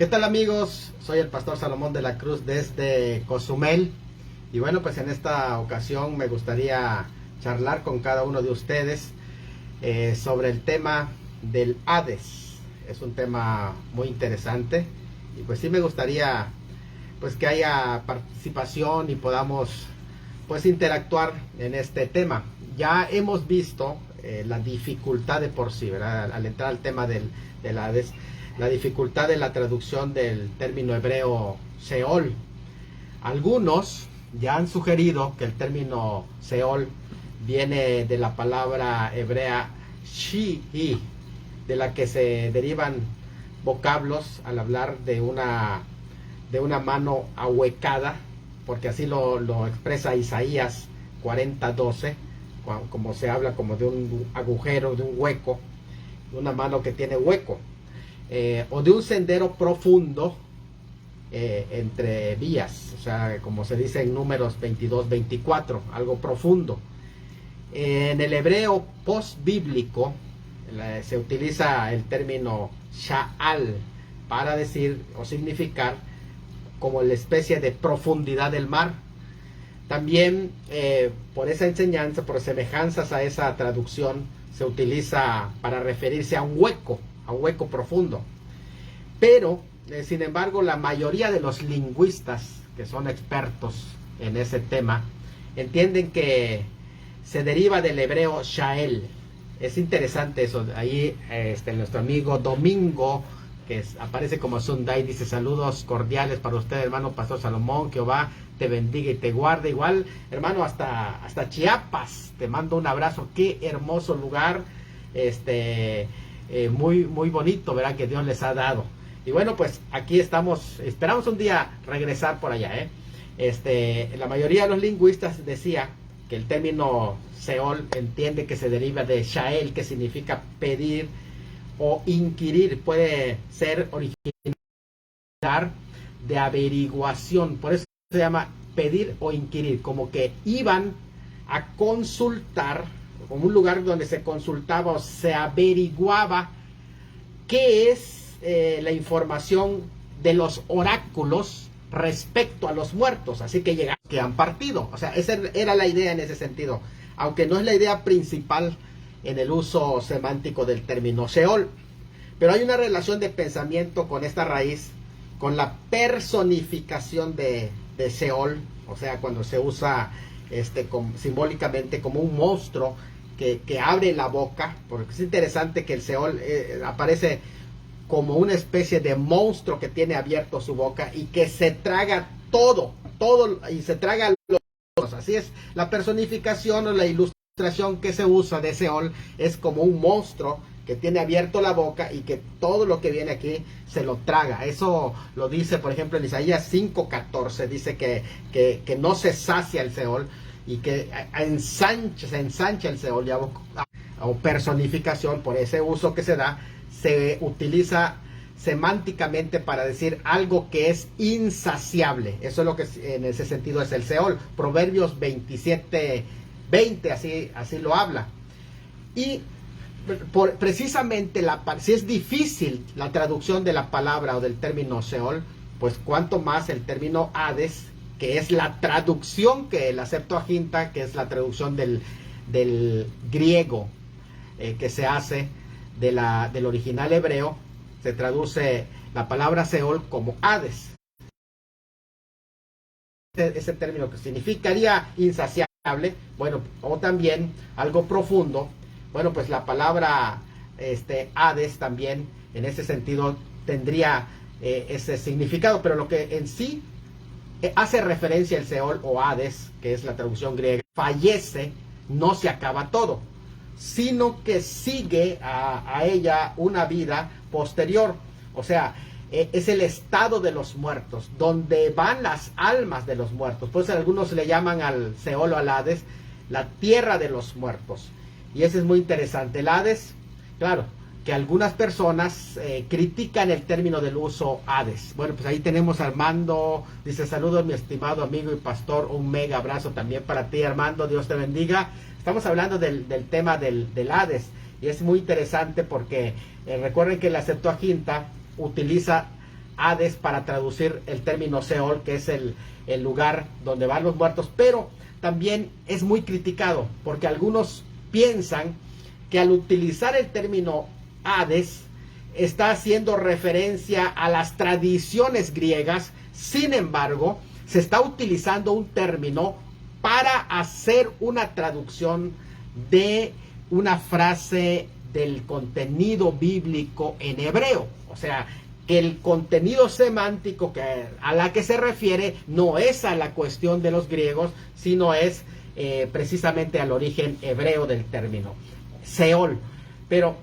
¿Qué tal, amigos? Soy el pastor Salomón de la Cruz desde Cozumel. Y bueno, pues en esta ocasión me gustaría charlar con cada uno de ustedes sobre el tema del Hades. Es un tema muy interesante y pues sí me gustaría pues que haya participación y podamos pues interactuar en este tema. Ya hemos visto la dificultad de por sí, ¿verdad? Al entrar al tema del Hades, la dificultad de la traducción del término hebreo Seol. Algunos ya han sugerido que el término Seol viene de la palabra hebrea Shi'i, de la que se derivan vocablos al hablar de una mano ahuecada, porque así lo expresa Isaías 40:12, como se habla como de un agujero, de un hueco, de una mano que tiene hueco, o de un sendero profundo entre vías, o sea, como se dice en Números 22:24, algo profundo. En el hebreo postbíblico se utiliza el término Sha'al para decir o significar como la especie de profundidad del mar. También por esa enseñanza, por semejanzas a esa traducción, se utiliza para referirse a un hueco profundo. Pero, sin embargo, la mayoría de los lingüistas que son expertos en ese tema entienden que se deriva del hebreo Sha'el. Es interesante eso. Ahí nuestro amigo Domingo, que aparece como Sunday, dice: saludos cordiales para usted, hermano pastor Salomón, Jehová te bendiga y te guarde. Igual, hermano, hasta Chiapas te mando un abrazo. Qué hermoso lugar, muy muy bonito, ¿verdad?, que Dios les ha dado. Y bueno, pues aquí estamos, esperamos un día regresar por allá. La mayoría de los lingüistas decía que el término Seol entiende que se deriva de Sha'el, que significa pedir o inquirir. Puede ser original de averiguación, por eso se llama pedir o inquirir, como que iban a consultar, como un lugar donde se consultaba o se averiguaba qué es la información de los oráculos respecto a los muertos, así que llegaron que han partido. O sea, esa era la idea en ese sentido, aunque no es la idea principal en el uso semántico del término Seol. Pero hay una relación de pensamiento con esta raíz, con la personificación de Seol, o sea, cuando se usa simbólicamente como un monstruo que abre la boca, porque es interesante que el Seol aparece como una especie de monstruo que tiene abierto su boca y que se traga todo, y se traga los. Así es, la personificación o la ilustración que se usa de Seol es como un monstruo que tiene abierto la boca y que todo lo que viene aquí se lo traga. Eso lo dice, por ejemplo, en Isaías 5:14, dice que no se sacia el Seol y que se ensancha el Seol, ya, o personificación, por ese uso que se da, se utiliza semánticamente para decir algo que es insaciable. Eso es lo que en ese sentido es el Seol. Proverbios 27:20 así lo habla. Y precisamente si es difícil la traducción de la palabra o del término Seol, pues cuanto más el término Hades, que es la traducción que la Septuaginta, que es la traducción del griego que se hace del original hebreo, se traduce la palabra Seol como Hades. Ese término que significaría insaciable, bueno, o también algo profundo. Bueno, pues la palabra Hades también en ese sentido tendría ese significado, pero lo que en sí hace referencia al Seol o Hades, que es la traducción griega, fallece, no se acaba todo, sino que sigue a ella una vida posterior. O sea, es el estado de los muertos, donde van las almas de los muertos. Por eso algunos le llaman al Seol o al Hades la tierra de los muertos. Y eso es muy interesante. El Hades, claro, que algunas personas critican el término del uso Hades. Bueno, pues ahí tenemos a Armando, dice: saludos mi estimado amigo y pastor, un mega abrazo también para ti, Armando, Dios te bendiga. Estamos hablando del tema del Hades, y es muy interesante porque recuerden que la Septuaginta utiliza Hades para traducir el término Seol, que es el lugar donde van los muertos, pero también es muy criticado porque algunos piensan que al utilizar el término Hades está haciendo referencia a las tradiciones griegas. Sin embargo, se está utilizando un término para hacer una traducción de una frase del contenido bíblico en hebreo. O sea, que el contenido semántico a la que se refiere no es a la cuestión de los griegos, sino es precisamente al origen hebreo del término, Seol. Pero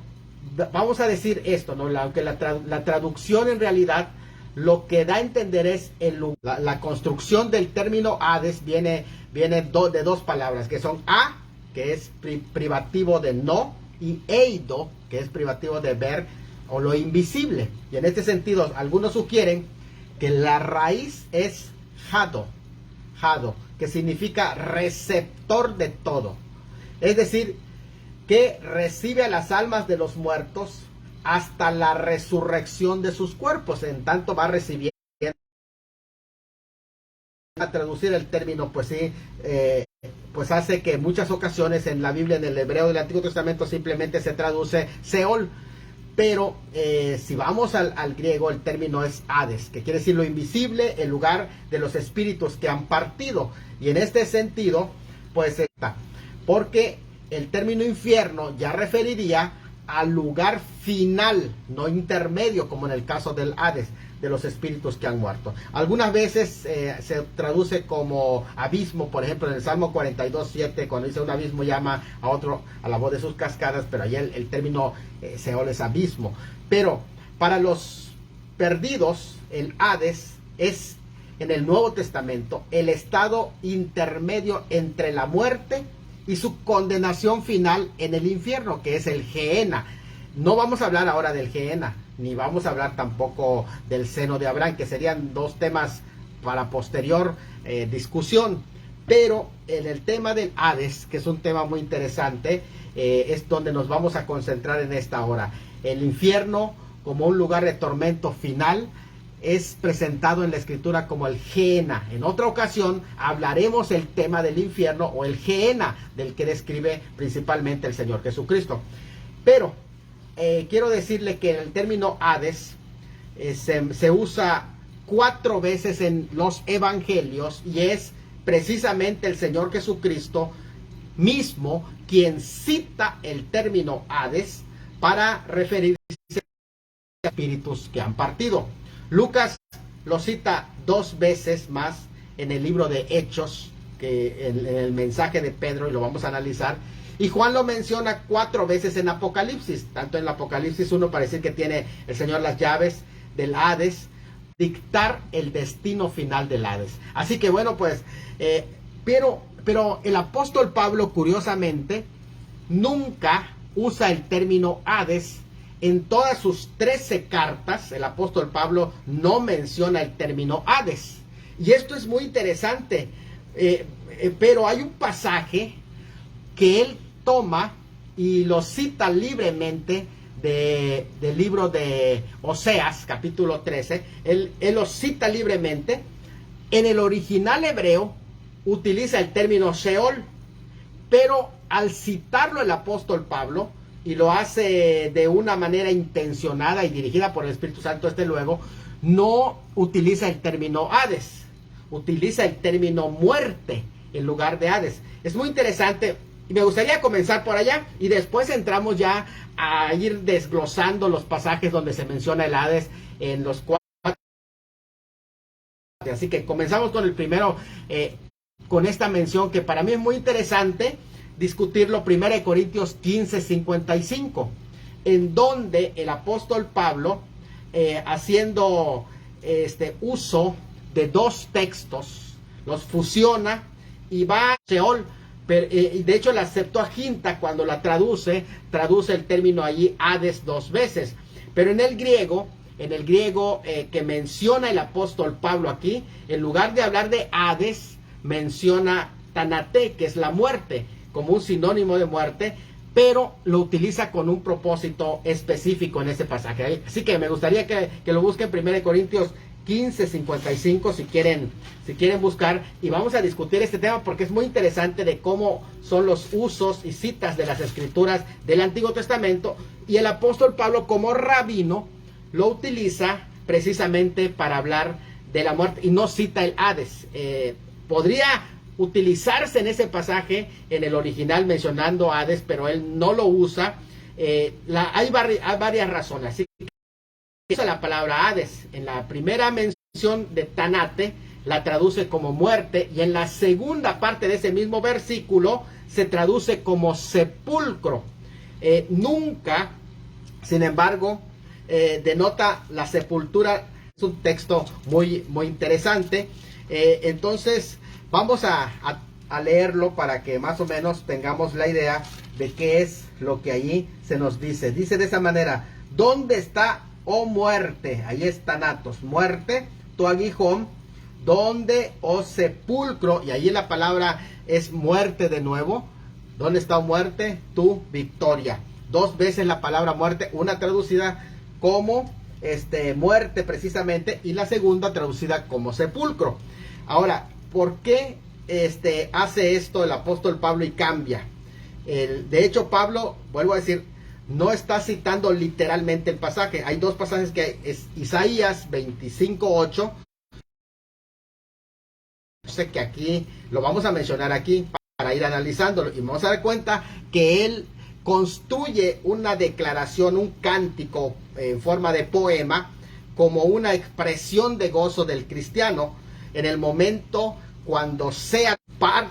vamos a decir esto, ¿no? Aunque la traducción en realidad lo que da a entender es la construcción del término Hades viene de dos palabras, que son a, que es privativo de no, y eido, que es privativo de ver o lo invisible. Y en este sentido, algunos sugieren que la raíz es hado, que significa receptor de todo. Es decir, que recibe a las almas de los muertos hasta la resurrección de sus cuerpos. En tanto va recibiendo. A traducir el término, pues sí, pues hace que en muchas ocasiones en la Biblia, en el hebreo del Antiguo Testamento, simplemente se traduce Seol. Pero si vamos al griego, el término es Hades, que quiere decir lo invisible, el lugar de los espíritus que han partido. Y en este sentido, pues está, porque el término infierno ya referiría al lugar final, no intermedio, como en el caso del Hades, de los espíritus que han muerto. Algunas veces se traduce como abismo, por ejemplo en el Salmo 42:7, cuando dice un abismo llama a otro a la voz de sus cascadas, pero ahí el término Seol es abismo. Pero para los perdidos, el Hades es en el Nuevo Testamento el estado intermedio entre la muerte y su condenación final en el infierno, que es el Gehenna. No vamos a hablar ahora del Gehenna, ni vamos a hablar tampoco del seno de Abraham, que serían dos temas para posterior discusión. Pero en el tema del Hades, que es un tema muy interesante, es donde nos vamos a concentrar en esta hora. El infierno, como un lugar de tormento final, es presentado en la escritura como el Gehenna. En otra ocasión hablaremos el tema del infierno o el Gehenna, del que describe principalmente el Señor Jesucristo. Pero quiero decirle que el término Hades se usa 4 veces en los evangelios, y es precisamente el Señor Jesucristo mismo quien cita el término Hades para referirse a espíritus que han partido. Lucas lo cita 2 veces más en el libro de Hechos, que en el mensaje de Pedro, y lo vamos a analizar. Y Juan lo menciona 4 veces en Apocalipsis, tanto en el Apocalipsis 1 para decir que tiene el Señor las llaves del Hades, dictar el destino final del Hades. Así que bueno, pues, pero el apóstol Pablo, curiosamente, nunca usa el término Hades. En todas sus 13 cartas, el apóstol Pablo no menciona el término Hades. Y esto es muy interesante, pero hay un pasaje que él toma y lo cita libremente del libro de Oseas, capítulo 13. Él lo cita libremente. En el original hebreo utiliza el término Sheol, pero al citarlo el apóstol Pablo, y lo hace de una manera intencionada y dirigida por el Espíritu Santo, luego, no utiliza el término Hades, utiliza el término muerte en lugar de Hades. Es muy interesante y me gustaría comenzar por allá y después entramos ya a ir desglosando los pasajes donde se menciona el Hades en los 4. Así que comenzamos con el primero, con esta mención que para mí es muy interesante discutirlo. 1 Corintios 15:55, en donde el apóstol Pablo, haciendo uso de 2 textos, los fusiona y va a Sheol. De hecho, la Septuaginta, cuando la traduce el término allí Hades 2 veces. Pero en el griego que menciona el apóstol Pablo aquí, en lugar de hablar de Hades, menciona Tanate, que es la muerte, como un sinónimo de muerte, pero lo utiliza con un propósito específico en ese pasaje. Así que me gustaría que lo busquen, 1 Corintios 15:55, si quieren buscar, y vamos a discutir este tema porque es muy interesante de cómo son los usos y citas de las escrituras del Antiguo Testamento, y el apóstol Pablo, como rabino, lo utiliza precisamente para hablar de la muerte y no cita el Hades. Podría utilizarse en ese pasaje en el original mencionando Hades, pero él no lo usa. Hay varias razones. Así que usa la palabra Hades. En la primera mención de Tanate la traduce como muerte, y en la segunda parte de ese mismo versículo se traduce como sepulcro. Nunca, sin embargo, denota la sepultura. Es un texto muy interesante. Entonces vamos a leerlo para que más o menos tengamos la idea de qué es lo que allí se nos dice. Dice de esa manera: ¿dónde está, oh muerte? Ahí está Thanatos, muerte, tu aguijón. ¿Dónde, oh sepulcro? Y allí la palabra es muerte de nuevo. ¿Dónde está, oh muerte? Tu victoria. Dos veces la palabra muerte, una traducida como muerte precisamente, y la segunda traducida como sepulcro. Ahora, ¿por qué hace esto el apóstol Pablo y cambia? De hecho, Pablo, vuelvo a decir, no está citando literalmente el pasaje. Hay dos pasajes que es Isaías 25:8. Sé que aquí lo vamos a mencionar aquí para ir analizándolo, y vamos a dar cuenta que él construye una declaración, un cántico en forma de poema, como una expresión de gozo del cristiano en el momento cuando sea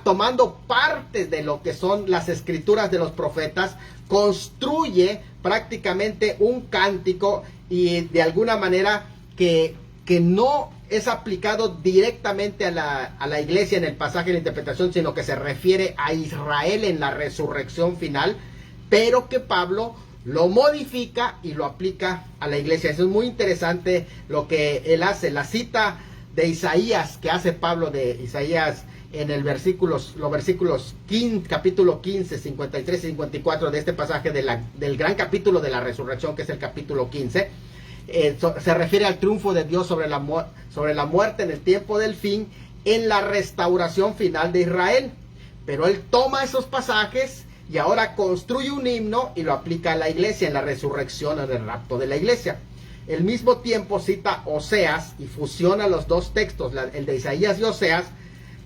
tomando parte de lo que son las escrituras de los profetas, construye prácticamente un cántico, y de alguna manera que no es aplicado directamente a la iglesia en el pasaje de la interpretación, sino que se refiere a Israel en la resurrección final, pero que Pablo lo modifica y lo aplica a la iglesia. Eso es muy interesante lo que él hace. La cita de Isaías que hace Pablo, de Isaías en los versículos 15, capítulo 15, 53 y 54 de este pasaje del gran capítulo de la resurrección, que es el capítulo 15, se refiere al triunfo de Dios sobre la muerte en el tiempo del fin, en la restauración final de Israel. Pero él toma esos pasajes y ahora construye un himno y lo aplica a la iglesia en la resurrección, en el rapto de la iglesia. Al mismo tiempo cita Oseas y fusiona los dos textos, el de Isaías y Oseas,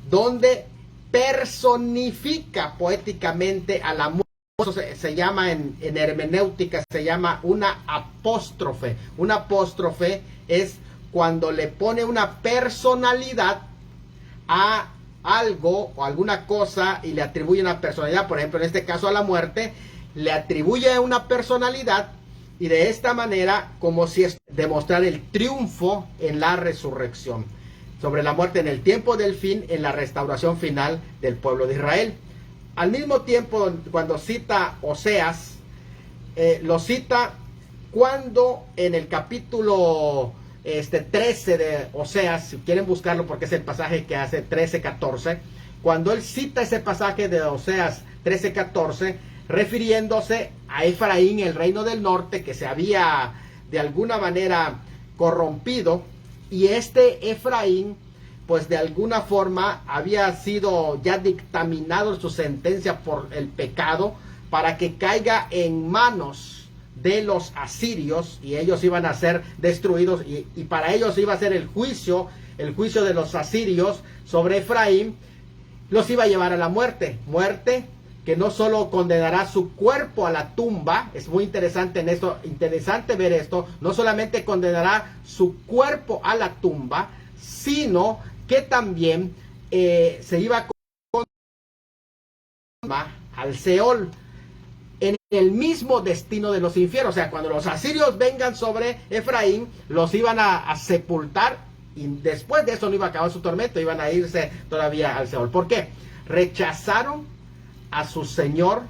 donde personifica poéticamente a la muerte. Eso se llama en hermenéutica, se llama una apóstrofe. Una apóstrofe es cuando le pone una personalidad a algo o alguna cosa y le atribuye una personalidad. Por ejemplo, en este caso a la muerte le atribuye una personalidad, y de esta manera, como si es demostrar el triunfo en la resurrección sobre la muerte en el tiempo del fin, en la restauración final del pueblo de Israel. Al mismo tiempo, cuando cita Oseas, lo cita cuando en el capítulo 13 de Oseas, si quieren buscarlo porque es el pasaje que hace 13:14, cuando él cita ese pasaje de Oseas 13:14, refiriéndose a Efraín, el reino del norte, que se había de alguna manera corrompido, y Efraín, pues de alguna forma había sido ya dictaminado su sentencia por el pecado, para que caiga en manos de los asirios, y ellos iban a ser destruidos, y para ellos iba a ser el juicio de los asirios sobre Efraín. Los iba a llevar a la muerte que no solo condenará su cuerpo a la tumba. Es muy interesante ver esto. No solamente condenará su cuerpo a la tumba, sino que también se iba a condenar al Seol, en el mismo destino de los infiernos. O sea, cuando los asirios vengan sobre Efraín, los iban a sepultar, y después de eso no iba a acabar su tormento, iban a irse todavía al Seol. ¿Por qué? Rechazaron a su Señor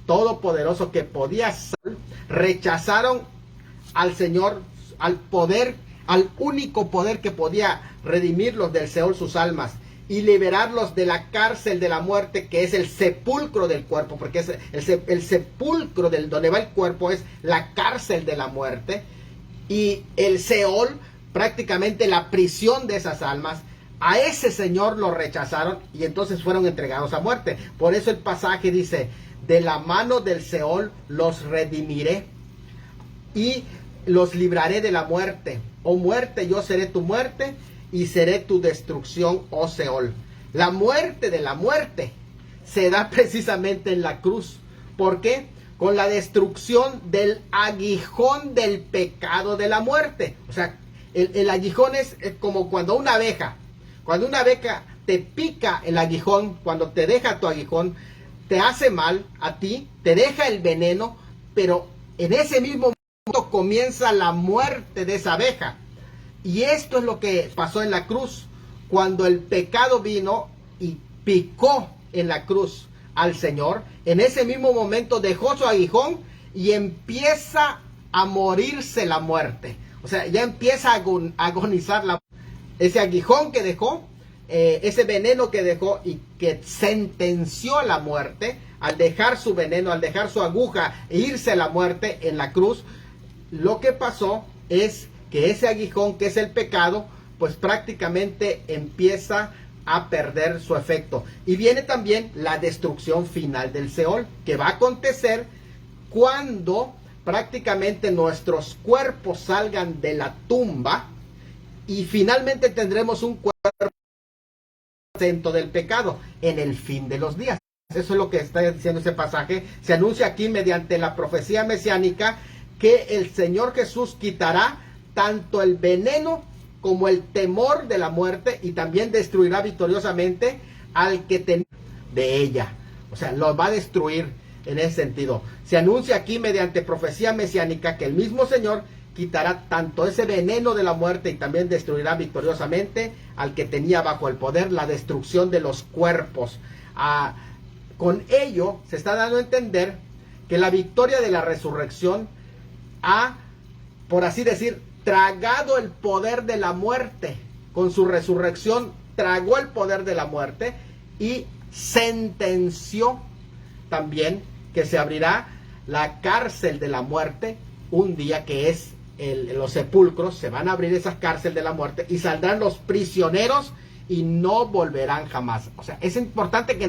todopoderoso que podía ser, rechazaron al Señor, al único poder que podía redimirlos del Seol, sus almas, y liberarlos de la cárcel de la muerte, que es el sepulcro del cuerpo, porque es el sepulcro del donde va el cuerpo es la cárcel de la muerte, y el Seol, prácticamente la prisión de esas almas. A ese Señor lo rechazaron y entonces fueron entregados a muerte. Por eso el pasaje dice: de la mano del Seol los redimiré y los libraré de la muerte. Oh muerte, yo seré tu muerte y seré tu destrucción, oh Seol. La muerte de la muerte se da precisamente en la cruz. ¿Por qué? Con la destrucción del aguijón del pecado de la muerte. O sea, el aguijón es como cuando una abeja te pica el aguijón, cuando te deja tu aguijón, te hace mal a ti, te deja el veneno, pero en ese mismo momento comienza la muerte de esa abeja. Y esto es lo que pasó en la cruz, cuando el pecado vino y picó en la cruz al Señor. En ese mismo momento dejó su aguijón y empieza a morirse la muerte. O sea, ya empieza a agonizar ese aguijón que dejó, ese veneno que dejó y que sentenció la muerte. Al dejar su veneno, al dejar su aguja e irse a la muerte en la cruz, lo que pasó es que ese aguijón, que es el pecado, pues prácticamente empieza a perder su efecto. Y viene también la destrucción final del Seol, que va a acontecer cuando prácticamente nuestros cuerpos salgan de la tumba y finalmente tendremos un cuerpo exento del pecado en el fin de los días. Eso es lo que está diciendo ese pasaje. Se anuncia aquí mediante la profecía mesiánica que el Señor Jesús quitará tanto el veneno como el temor de la muerte y también destruirá victoriosamente al que tenía de ella. O sea, lo va a destruir en ese sentido. Se anuncia aquí mediante profecía mesiánica que el mismo Señor quitará tanto ese veneno de la muerte y también destruirá victoriosamente al que tenía bajo el poder la destrucción de los cuerpos. Con ello se está dando a entender que la victoria de la resurrección ha, por así decir, tragado el poder de la muerte. Con su resurrección tragó el poder de la muerte y sentenció también que se abrirá la cárcel de la muerte un día, que es los sepulcros. Se van a abrir esa cárcel de la muerte y saldrán los prisioneros y no volverán jamás. O sea, es importante que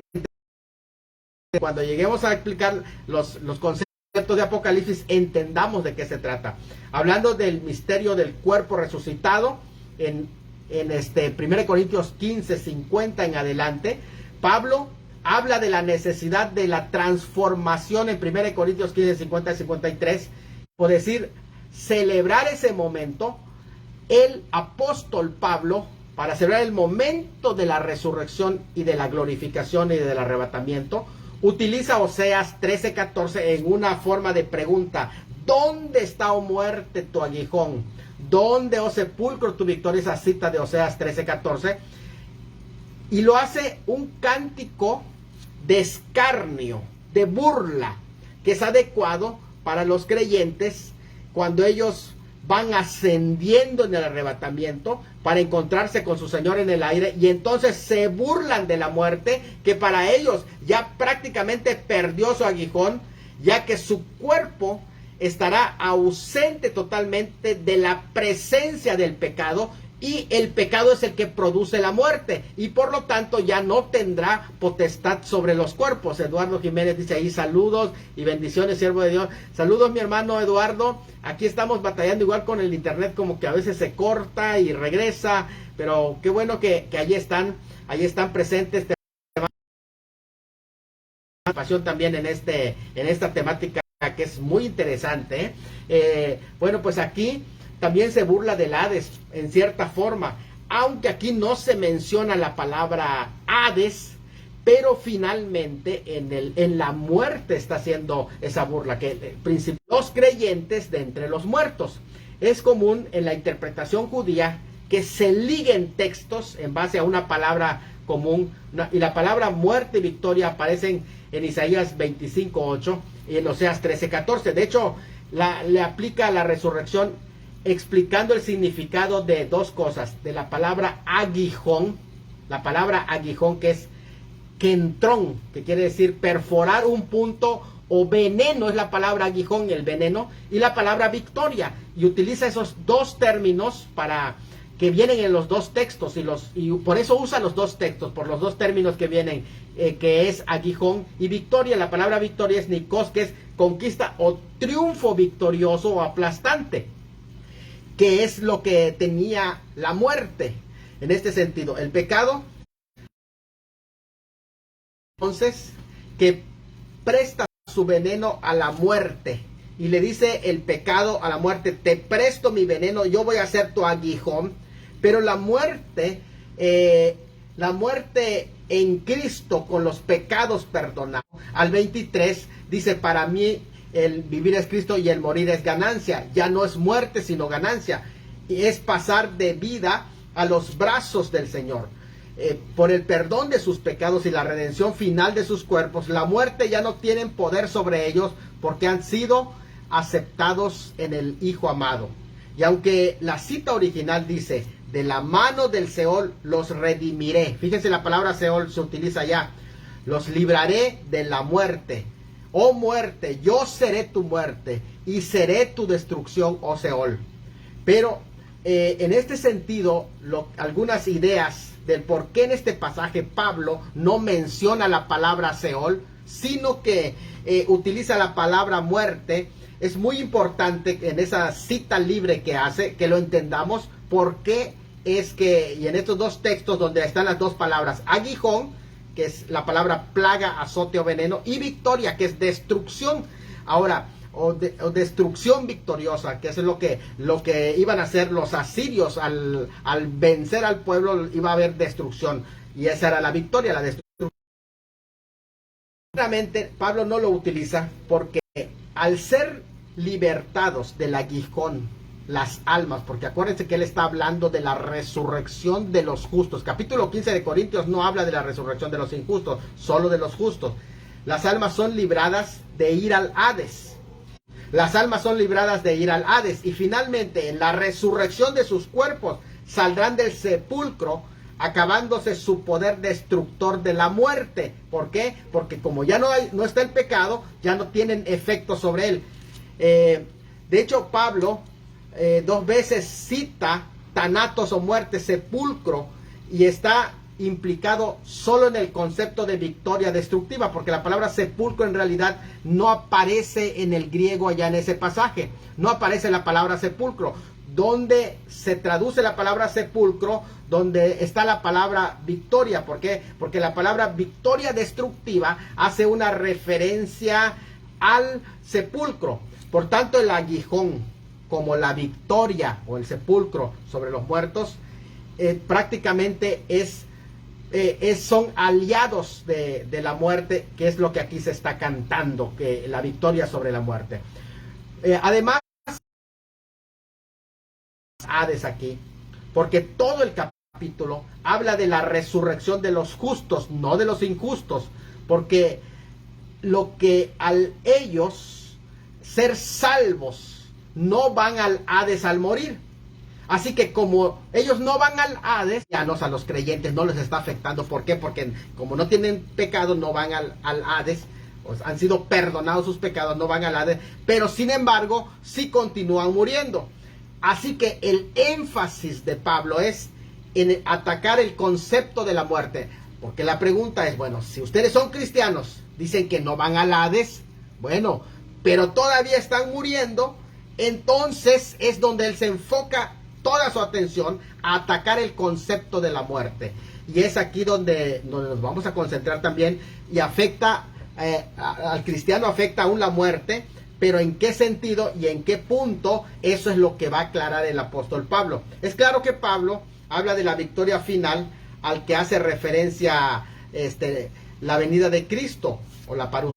cuando lleguemos a explicar los conceptos de Apocalipsis entendamos de qué se trata. Hablando del misterio del cuerpo resucitado en 1 Corintios 15, 50 en adelante, Pablo habla de la necesidad de la transformación en 1 Corintios 15, 50 y 53, por decir, celebrar ese momento. El apóstol Pablo, para celebrar el momento de la resurrección y de la glorificación y del arrebatamiento, utiliza Oseas 13:14 en una forma de pregunta. ¿Dónde está, oh muerte, tu aguijón? ¿Dónde, oh sepulcro, tu victoria? Esa cita de Oseas 13:14. Y lo hace un cántico de escarnio, de burla, que es adecuado para los creyentes cuando ellos van ascendiendo en el arrebatamiento para encontrarse con su Señor en el aire, y entonces se burlan de la muerte, que para ellos ya prácticamente perdió su aguijón, ya que su cuerpo estará ausente totalmente de la presencia del pecado, y el pecado es el que produce la muerte, y por lo tanto ya no tendrá potestad sobre los cuerpos. Eduardo Jiménez dice ahí: saludos y bendiciones, siervo de Dios. Saludos, mi hermano Eduardo. Aquí estamos batallando igual con el internet, como que a veces se corta y regresa, pero qué bueno que allí están presentes. Pasión también en esta temática que es muy interesante. Bueno, pues aquí también se burla del Hades en cierta forma, aunque aquí no se menciona la palabra Hades, pero finalmente en la muerte está haciendo esa burla, que los creyentes de entre los muertos. Es común en la interpretación judía que se liguen textos en base a una palabra común, y la palabra muerte y victoria aparecen en Isaías 25:8 y en Oseas 13:14. De hecho, le aplica a la resurrección explicando el significado de dos cosas, de la palabra aguijón, la palabra aguijón, que es kentrón, que quiere decir perforar un punto, o veneno es la palabra aguijón, el veneno, y la palabra victoria, y utiliza esos dos términos para que vienen en los dos textos, y por eso usa los dos textos, por los dos términos que vienen, que es aguijón y victoria. La palabra victoria es nikos, que es conquista o triunfo victorioso o aplastante, que es lo que tenía la muerte. En este sentido, el pecado, entonces, que presta su veneno a la muerte, y le dice el pecado a la muerte: te presto mi veneno, yo voy a ser tu aguijón. Pero la muerte en Cristo, con los pecados perdonados, al 23 dice: para mí el vivir es Cristo y el morir es ganancia. Ya no es muerte sino ganancia, y es pasar de vida a los brazos del Señor. Por el perdón de sus pecados y la redención final de sus cuerpos, la muerte ya no tiene poder sobre ellos, porque han sido aceptados en el Hijo amado. Y aunque la cita original dice: de la mano del Seol los redimiré, fíjense, la palabra Seol se utiliza ya, los libraré de la muerte. Oh muerte, yo seré tu muerte y seré tu destrucción, oh Seol. Pero en este sentido, algunas ideas del por qué en este pasaje Pablo no menciona la palabra Seol, sino que utiliza la palabra muerte, es muy importante en esa cita libre que hace, que lo entendamos. Por qué es que, y en estos dos textos donde están las dos palabras, aguijón, que es la palabra plaga, azote o veneno, y victoria, que es destrucción. Ahora, o destrucción victoriosa, que eso es lo que iban a hacer los asirios al vencer al pueblo. Iba a haber destrucción, y esa era la victoria, la destrucción. Realmente Pablo no lo utiliza, porque al ser libertados del aguijón las almas, porque acuérdense que él está hablando de la resurrección de los justos. Capítulo 15 de Corintios no habla de la resurrección de los injustos, solo de los justos. Las almas son libradas de ir al Hades. Las almas son libradas de ir al Hades, y finalmente en la resurrección de sus cuerpos saldrán del sepulcro, acabándose su poder destructor de la muerte. ¿Por qué? Porque como ya no está el pecado, ya no tienen efecto sobre él. De hecho, Pablo dos veces cita tanatos o muerte, sepulcro, y está implicado solo en el concepto de victoria destructiva, porque la palabra sepulcro en realidad no aparece en el griego allá en ese pasaje. No aparece la palabra sepulcro. Donde se traduce la palabra sepulcro, donde está la palabra victoria. ¿Por qué? Porque la palabra victoria destructiva hace una referencia al sepulcro. Por tanto, el aguijón, como la victoria o el sepulcro sobre los muertos, prácticamente son aliados de la muerte, que es lo que aquí se está cantando, que la victoria sobre la muerte. Además, Hades aquí, porque todo el capítulo habla de la resurrección de los justos, no de los injustos, porque lo que al ellos ser salvos no van al Hades al morir. Así que como ellos no van al Hades, ya a los creyentes no les está afectando. ¿Por qué? Porque como no tienen pecado, no van al Hades. Pues han sido perdonados sus pecados, no van al Hades. Pero sin embargo, sí continúan muriendo. Así que el énfasis de Pablo es en atacar el concepto de la muerte. Porque la pregunta es, bueno, si ustedes son cristianos, dicen que no van al Hades, bueno, pero todavía están muriendo. Entonces es donde él se enfoca toda su atención a atacar el concepto de la muerte. Y es aquí donde nos vamos a concentrar también, y afecta al cristiano, afecta aún la muerte, pero en qué sentido y en qué punto, eso es lo que va a aclarar el apóstol Pablo. Es claro que Pablo habla de la victoria final, al que hace referencia la venida de Cristo, o la parucía,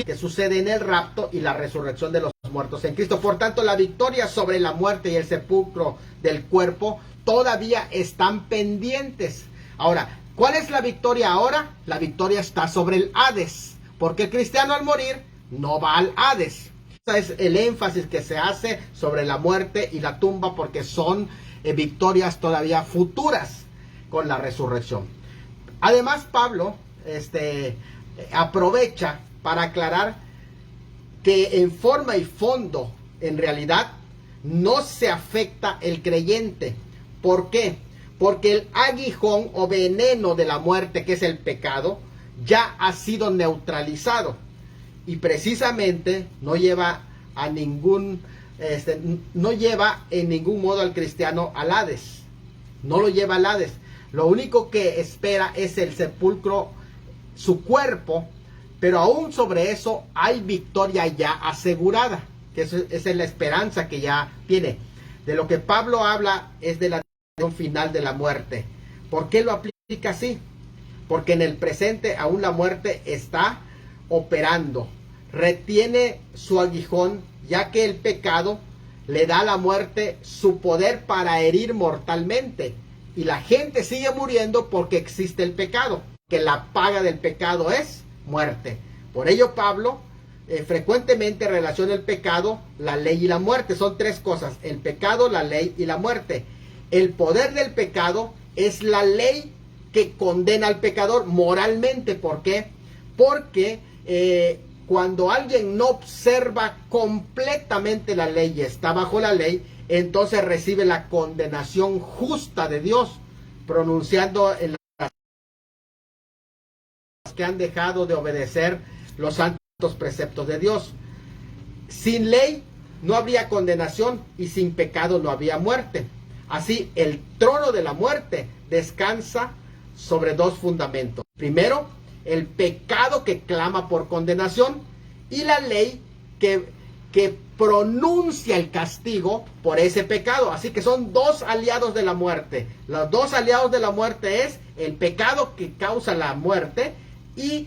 que sucede en el rapto y la resurrección de los muertos en Cristo. Por tanto, la victoria sobre la muerte y el sepulcro del cuerpo todavía están pendientes. Ahora, ¿cuál es la victoria ahora? La victoria está sobre el Hades, porque el cristiano al morir no va al Hades. es el énfasis que se hace sobre la muerte y la tumba, porque son victorias todavía futuras con la resurrección. Además, Pablo aprovecha para aclarar que en forma y fondo, en realidad, no se afecta el creyente. ¿Por qué? Porque el aguijón o veneno de la muerte, que es el pecado, ya ha sido neutralizado. Y precisamente no lleva a ningún, no lleva en ningún modo al cristiano al Hades. No lo lleva al Hades. Lo único que espera es el sepulcro, su cuerpo, pero aún sobre eso hay victoria ya asegurada, que esa es la esperanza que ya tiene. De lo que Pablo habla es de la final de la muerte. ¿Por qué lo aplica así? Porque en el presente aún la muerte está operando, retiene su aguijón, ya que el pecado le da a la muerte su poder para herir mortalmente, y la gente sigue muriendo porque existe el pecado, que la paga del pecado es muerte. Por ello Pablo frecuentemente relaciona el pecado, la ley y la muerte. Son tres cosas: el pecado, la ley y la muerte. El poder del pecado es la ley que condena al pecador moralmente. ¿Por qué? Porque cuando alguien no observa completamente la ley y está bajo la ley, entonces recibe la condenación justa de Dios, pronunciando en las que han dejado de obedecer los santos preceptos de Dios. Sin ley no habría condenación y sin pecado no había muerte. Así, el trono de la muerte descansa sobre dos fundamentos. Primero, el pecado que clama por condenación, y la ley que pronuncia el castigo por ese pecado. Así que son dos aliados de la muerte. Los dos aliados de la muerte es el pecado que causa la muerte y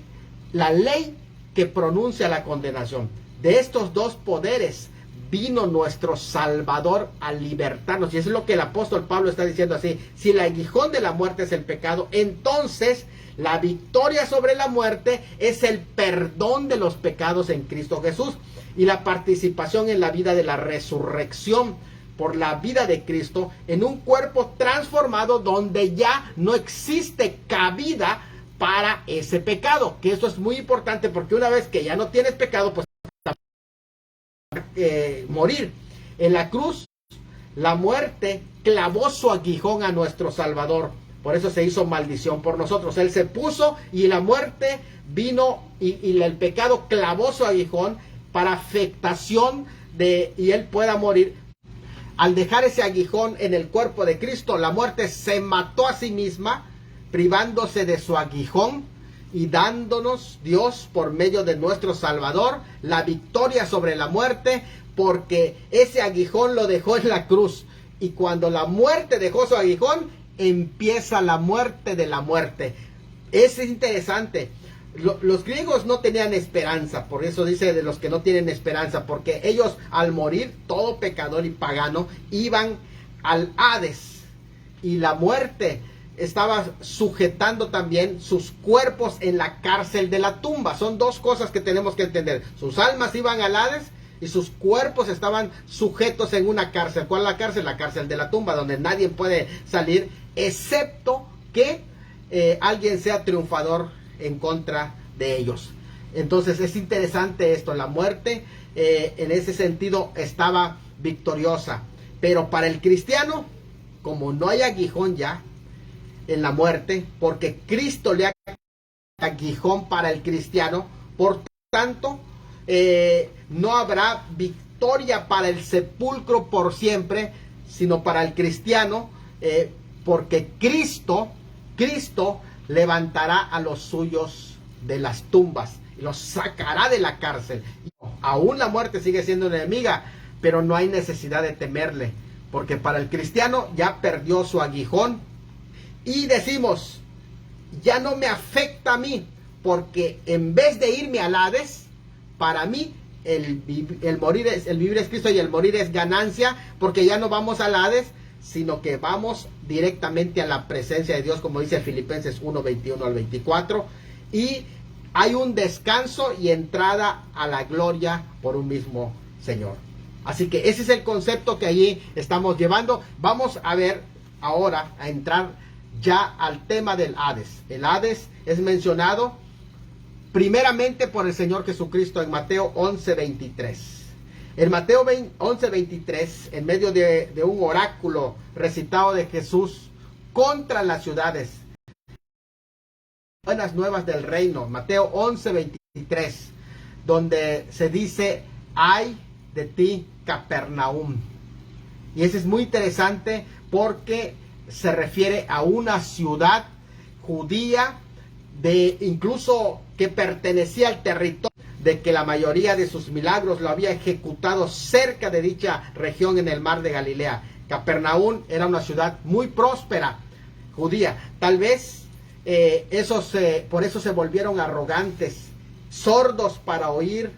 la ley que pronuncia la condenación. De estos dos poderes vino nuestro Salvador a libertarnos. Y eso es lo que el apóstol Pablo está diciendo así: si el aguijón de la muerte es el pecado, entonces la victoria sobre la muerte es el perdón de los pecados en Cristo Jesús y la participación en la vida de la resurrección por la vida de Cristo en un cuerpo transformado donde ya no existe cabida para ese pecado. Que eso es muy importante, porque una vez que ya no tienes pecado, pues morir. En la cruz, la muerte clavó su aguijón a nuestro Salvador. Por eso se hizo maldición por nosotros. Él se puso y la muerte vino y el pecado clavó su aguijón para afectación y él pueda morir. Al dejar ese aguijón en el cuerpo de Cristo, la muerte se mató a sí misma, privándose de su aguijón y dándonos Dios, por medio de nuestro Salvador, la victoria sobre la muerte, porque ese aguijón lo dejó en la cruz. Y cuando la muerte dejó su aguijón, empieza la muerte de la muerte. Es interesante. Los griegos no tenían esperanza, por eso dice de los que no tienen esperanza, porque ellos al morir, todo pecador y pagano, iban al Hades, y la muerte estaba sujetando también sus cuerpos en la cárcel de la tumba. Son dos cosas que tenemos que entender: sus almas iban al Hades y sus cuerpos estaban sujetos en una cárcel. ¿Cuál es la cárcel? La cárcel de la tumba, donde nadie puede salir excepto que alguien sea triunfador en contra de ellos. Entonces es interesante esto. La muerte en ese sentido estaba victoriosa, pero para el cristiano, como no hay aguijón ya en la muerte, porque Cristo le ha aguijón para el cristiano, por tanto no habrá victoria para el sepulcro por siempre, sino para el cristiano, porque Cristo levantará a los suyos de las tumbas y los sacará de la cárcel. Aún la muerte sigue siendo una enemiga, pero no hay necesidad de temerle, porque para el cristiano ya perdió su aguijón. Y decimos, ya no me afecta a mí, porque en vez de irme al Hades, para mí el vivir es Cristo y el morir es ganancia, porque ya no vamos al Hades, sino que vamos directamente a la presencia de Dios, como dice Filipenses 1, 21 al 24, y hay un descanso y entrada a la gloria por un mismo Señor. Así que ese es el concepto que allí estamos llevando. Vamos a ver ahora, a entrar ya al tema del Hades. El Hades es mencionado primeramente por el Señor Jesucristo en Mateo 11:23. En Mateo 11:23, en medio de un oráculo recitado de Jesús contra las ciudades, buenas nuevas del reino, Mateo 11:23, donde se dice: ay de ti, Capernaum. Y eso es muy interesante porque se refiere a una ciudad judía, de incluso que pertenecía al territorio, de que la mayoría de sus milagros lo había ejecutado cerca de dicha región en el mar de Galilea. Capernaum era una ciudad muy próspera, judía. Tal vez por eso se volvieron arrogantes, sordos para oír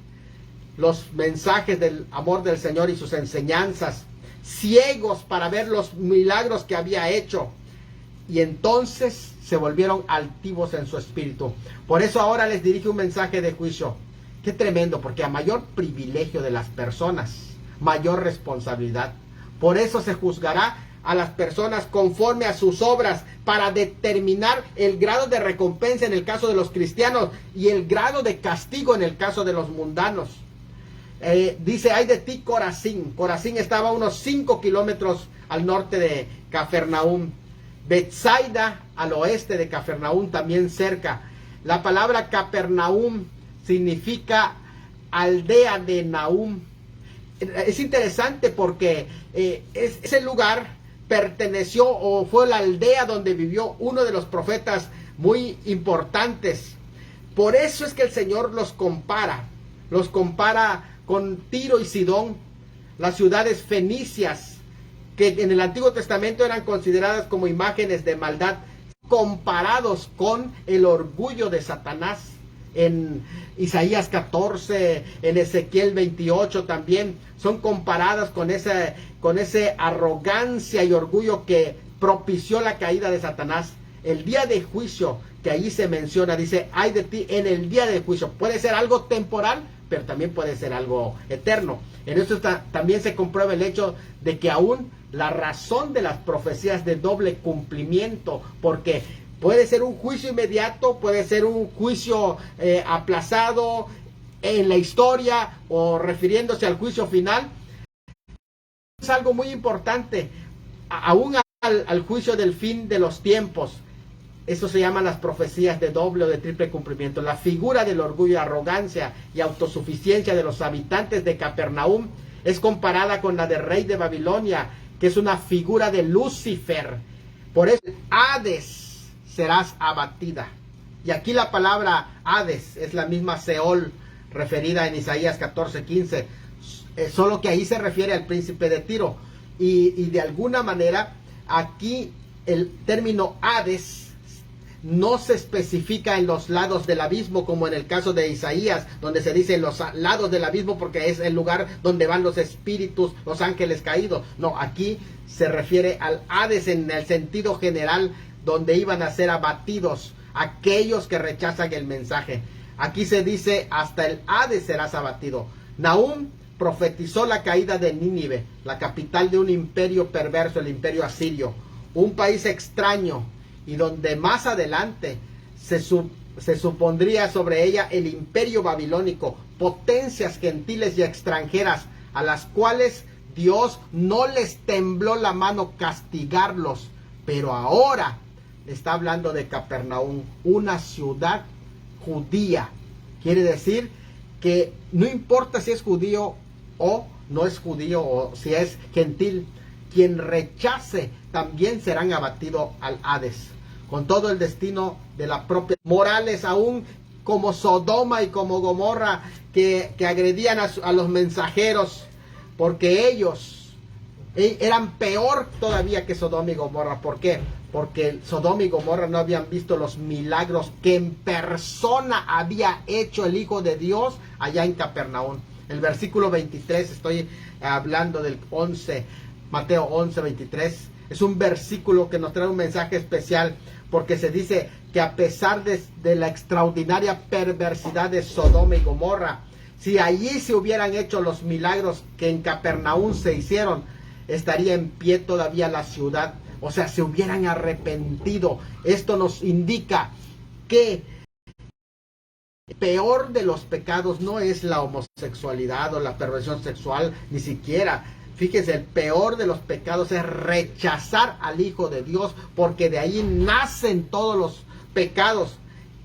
los mensajes del amor del Señor y sus enseñanzas, ciegos para ver los milagros que había hecho, y entonces se volvieron altivos en su espíritu. Por eso ahora les dirige un mensaje de juicio. Qué tremendo, porque a mayor privilegio de las personas, mayor responsabilidad. Por eso se juzgará a las personas conforme a sus obras, para determinar el grado de recompensa en el caso de los cristianos y el grado de castigo en el caso de los mundanos. Dice: ay de ti, Corazín. Corazín estaba a unos 5 kilómetros al norte de Capernaum. Betsaida al oeste de Capernaum, también cerca. La palabra Capernaum significa aldea de Nahum. Es interesante porque ese lugar perteneció o fue la aldea donde vivió uno de los profetas muy importantes. Por eso es que el Señor los compara con Tiro y Sidón, las ciudades fenicias, que en el Antiguo Testamento eran consideradas como imágenes de maldad, comparados con el orgullo de Satanás. En Isaías 14, en Ezequiel 28 también son comparadas con esa arrogancia y orgullo que propició la caída de Satanás. El día de juicio que allí se menciona, dice: ay de ti en el día de juicio. Puede ser algo temporal, pero también puede ser algo eterno. En esto también se comprueba el hecho de que aún la razón de las profecías de doble cumplimiento, porque puede ser un juicio inmediato, puede ser un juicio aplazado en la historia o refiriéndose al juicio final. Es algo muy importante, aún al juicio del fin de los tiempos. Eso se llaman las profecías de doble o de triple cumplimiento. La figura del orgullo, arrogancia y autosuficiencia de los habitantes de Capernaum es comparada con la del rey de Babilonia, que es una figura de Lucifer. Por eso, Hades serás abatida. Y aquí la palabra Hades es la misma Seol, referida en Isaías 14:15, solo que ahí se refiere al príncipe de Tiro. Y de alguna manera, aquí el término Hades no se especifica en los lados del abismo, como en el caso de Isaías, donde se dice en los lados del abismo, porque es el lugar donde van los espíritus, los ángeles caídos. No, aquí se refiere al Hades en el sentido general, donde iban a ser abatidos aquellos que rechazan el mensaje. Aquí se dice: hasta el Hades serás abatido. Nahum profetizó la caída de Nínive, la capital de un imperio perverso, el imperio asirio, un país extraño, y donde más adelante se supondría sobre ella el imperio babilónico, potencias gentiles y extranjeras a las cuales Dios no les tembló la mano castigarlos. Pero ahora está hablando de Capernaum, una ciudad judía. Quiere decir que no importa si es judío o no es judío, o si es gentil, quien rechace también serán abatidos al Hades, con todo el destino de la propia morales, aún como Sodoma y como Gomorra, que agredían a los mensajeros, porque ellos eran peor todavía que Sodoma y Gomorra. ¿Por qué? Porque Sodoma y Gomorra no habían visto los milagros que en persona había hecho el Hijo de Dios allá en Capernaum. El versículo 23, estoy hablando del 11, Mateo 11:23, es un versículo que nos trae un mensaje especial, porque se dice que a pesar de la extraordinaria perversidad de Sodoma y Gomorra, Si allí se hubieran hecho los milagros que en Capernaum se hicieron, estaría en pie todavía la ciudad. O sea, se hubieran arrepentido. Esto nos indica que el peor de los pecados no es la homosexualidad o la perversión sexual, ni siquiera. Fíjense, el peor de los pecados es rechazar al Hijo de Dios, porque de ahí nacen todos los pecados.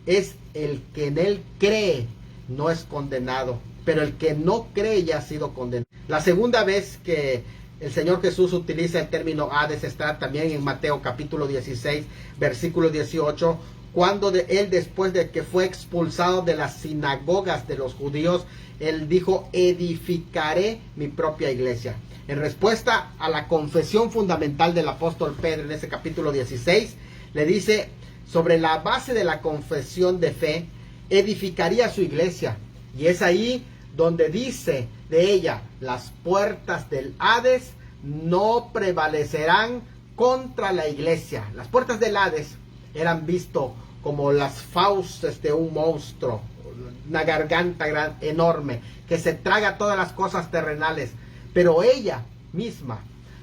Es el que en Él cree, no es condenado, pero el que no cree ya ha sido condenado. La segunda vez que el Señor Jesús utiliza el término Hades está también en Mateo capítulo 16, versículo 18, cuando él, después de que fue expulsado de las sinagogas de los judíos, él dijo: edificaré mi propia iglesia. En respuesta a la confesión fundamental del apóstol Pedro en ese capítulo 16, le dice: sobre la base de la confesión de fe, edificaría su iglesia. Y es ahí donde dice de ella: las puertas del Hades no prevalecerán contra la iglesia. Las puertas del Hades eran visto como las fauces de un monstruo, una garganta enorme que se traga todas las cosas terrenales, pero ella misma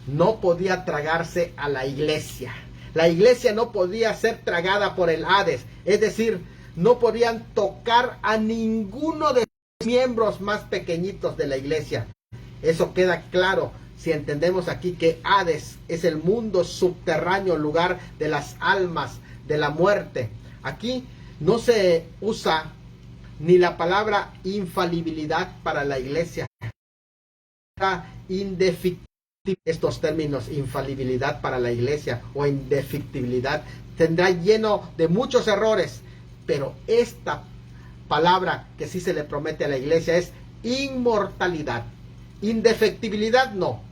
no podía tragarse a la iglesia. La iglesia no podía ser tragada por el Hades, es decir, no podían tocar a ninguno de los miembros más pequeñitos de la iglesia. Eso queda claro si entendemos aquí que Hades es el mundo subterráneo, lugar de las almas, de la muerte. Aquí no se usa ni la palabra infalibilidad para la iglesia. Estos términos, infalibilidad para la iglesia o indefectibilidad, tendrá lleno de muchos errores, pero esta palabra que sí se le promete a la iglesia es inmortalidad. Indefectibilidad no,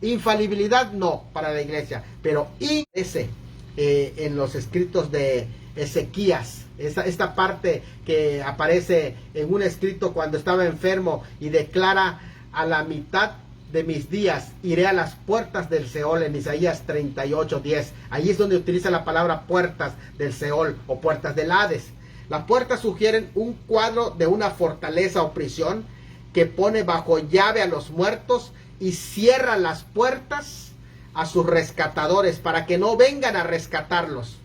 infalibilidad no para la iglesia, pero en los escritos de Ezequías, esta parte que aparece en un escrito cuando estaba enfermo y declara: a la mitad de mis días iré a las puertas del Seol, en Isaías 38:10. Allí es donde utiliza la palabra puertas del Seol o puertas del Hades. Las puertas sugieren un cuadro de una fortaleza o prisión que pone bajo llave a los muertos y cierra las puertas a sus rescatadores para que no vengan a rescatarlos.